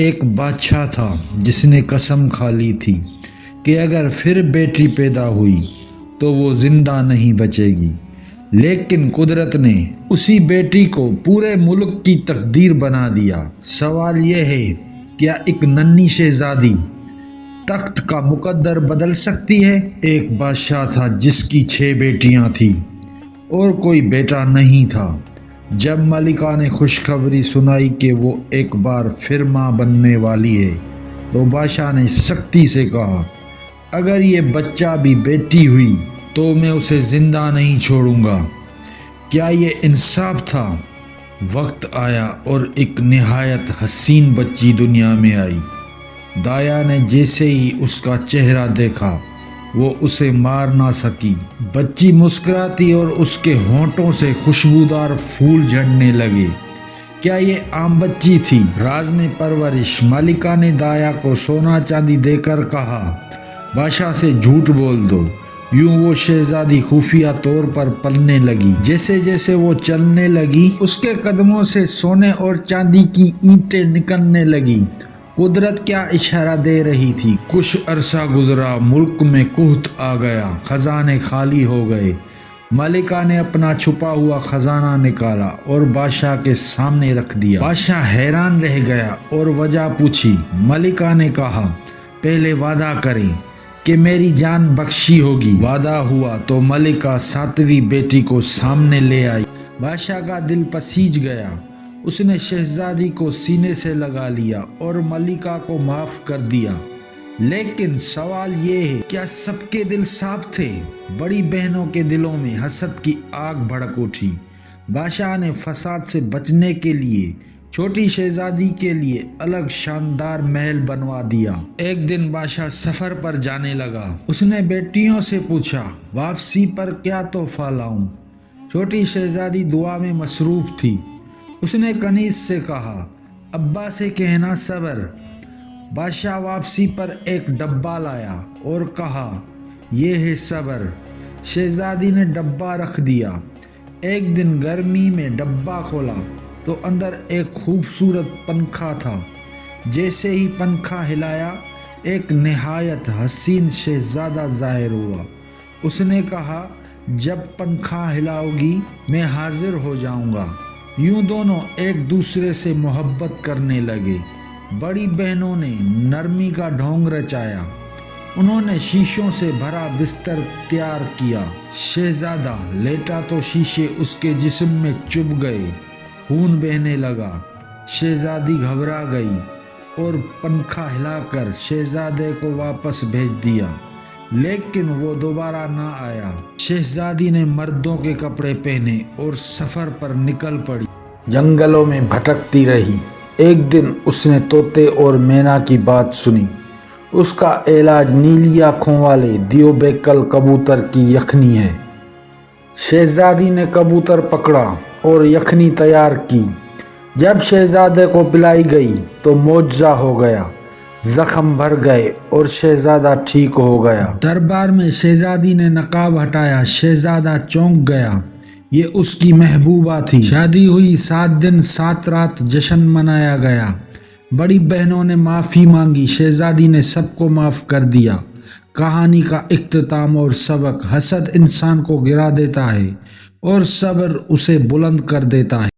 ایک بادشاہ تھا جس نے قسم کھا لی تھی کہ اگر پھر بیٹی پیدا ہوئی تو وہ زندہ نہیں بچے گی، لیکن قدرت نے اسی بیٹی کو پورے ملک کی تقدیر بنا دیا۔ سوال یہ ہے، کیا ایک ننھی شہزادی تخت کا مقدر بدل سکتی ہے؟ ایک بادشاہ تھا جس کی 6 بیٹیاں تھیں اور کوئی بیٹا نہیں تھا۔ جب ملکہ نے خوشخبری سنائی کہ وہ ایک بار پھر ماں بننے والی ہے تو بادشاہ نے سختی سے کہا، اگر یہ بچہ بھی بیٹی ہوئی تو میں اسے زندہ نہیں چھوڑوں گا۔ کیا یہ انصاف تھا؟ وقت آیا اور ایک نہایت حسین بچی دنیا میں آئی۔ دایا نے جیسے ہی اس کا چہرہ دیکھا وہ اسے مار نہ سکی۔ بچی مسکراتی اور اس کے ہونٹوں سے خوشبودار پھول جھڑنے لگے۔ کیا یہ عام بچی تھی؟ راز میں پرورش۔ ملکہ نے دایا کو سونا چاندی دے کر کہا، بادشاہ سے جھوٹ بول دو۔ یوں وہ شہزادی خفیہ طور پر پلنے لگی۔ جیسے جیسے وہ چلنے لگی اس کے قدموں سے سونے اور چاندی کی اینٹیں نکلنے لگی۔ قدرت کیا اشارہ دے رہی تھی۔ کچھ عرصہ گزرا، ملک میں قحط آ گیا، خزانے خالی ہو گئے۔ ملکہ نے اپنا چھپا ہوا خزانہ نکالا اور بادشاہ کے سامنے رکھ دیا۔ بادشاہ حیران رہ گیا اور وجہ پوچھی۔ ملکہ نے کہا، پہلے وعدہ کریں کہ میری جان بخشی ہوگی۔ وعدہ ہوا تو ملکہ 7ویں بیٹی کو سامنے لے آئی۔ بادشاہ کا دل پسیج گیا۔ اس نے شہزادی کو سینے سے لگا لیا اور ملکہ کو معاف کر دیا۔ لیکن سوال یہ ہے، کیا سب کے دل صاف تھے؟ بڑی بہنوں کے دلوں میں حسد کی آگ بھڑک اٹھی۔ بادشاہ نے فساد سے بچنے کے لیے چھوٹی شہزادی کے لیے الگ شاندار محل بنوا دیا۔ ایک دن بادشاہ سفر پر جانے لگا۔ اس نے بیٹیوں سے پوچھا، واپسی پر کیا تحفہ لاؤں؟ چھوٹی شہزادی دعا میں مصروف تھی۔ اس نے کنیز سے کہا، ابا سے کہنا صبر۔ بادشاہ واپسی پر ایک ڈبہ لایا اور کہا، یہ ہے صبر۔ شہزادی نے ڈبہ رکھ دیا۔ ایک دن گرمی میں ڈبہ کھولا تو اندر ایک خوبصورت پنکھا تھا۔ جیسے ہی پنکھا ہلایا ایک نہایت حسین شہزادہ ظاہر ہوا۔ اس نے کہا، جب پنکھا ہلاؤ گی میں حاضر ہو جاؤں گا۔ یوں دونوں ایک دوسرے سے محبت کرنے لگے۔ بڑی بہنوں نے نرمی کا ڈھونگ رچایا۔ انہوں نے شیشوں سے بھرا بستر تیار کیا۔ شہزادہ لیٹا تو شیشے اس کے جسم میں چبھ گئے، خون بہنے لگا۔ شہزادی گھبرا گئی اور پنکھا ہلا کر شہزادے کو واپس بھیج دیا، لیکن وہ دوبارہ نہ آیا۔ شہزادی نے مردوں کے کپڑے پہنے اور سفر پر نکل پڑی۔ جنگلوں میں بھٹکتی رہی۔ ایک دن اس نے طوطے اور مینا کی بات سنی۔ اس کا علاج نیلی آنکھوں والے دیو بیکل کبوتر کی یخنی ہے۔ شہزادی نے کبوتر پکڑا اور یخنی تیار کی۔ جب شہزادے کو پلائی گئی تو معجزہ ہو گیا، زخم بھر گئے اور شہزادہ ٹھیک ہو گیا۔ دربار میں شہزادی نے نقاب ہٹایا۔ شہزادہ چونک گیا، یہ اس کی محبوبہ تھی۔ شادی ہوئی، 7 دن 7 رات جشن منایا گیا۔ بڑی بہنوں نے معافی مانگی۔ شہزادی نے سب کو معاف کر دیا۔ کہانی کا اختتام اور سبق: حسد انسان کو گرا دیتا ہے اور صبر اسے بلند کر دیتا ہے۔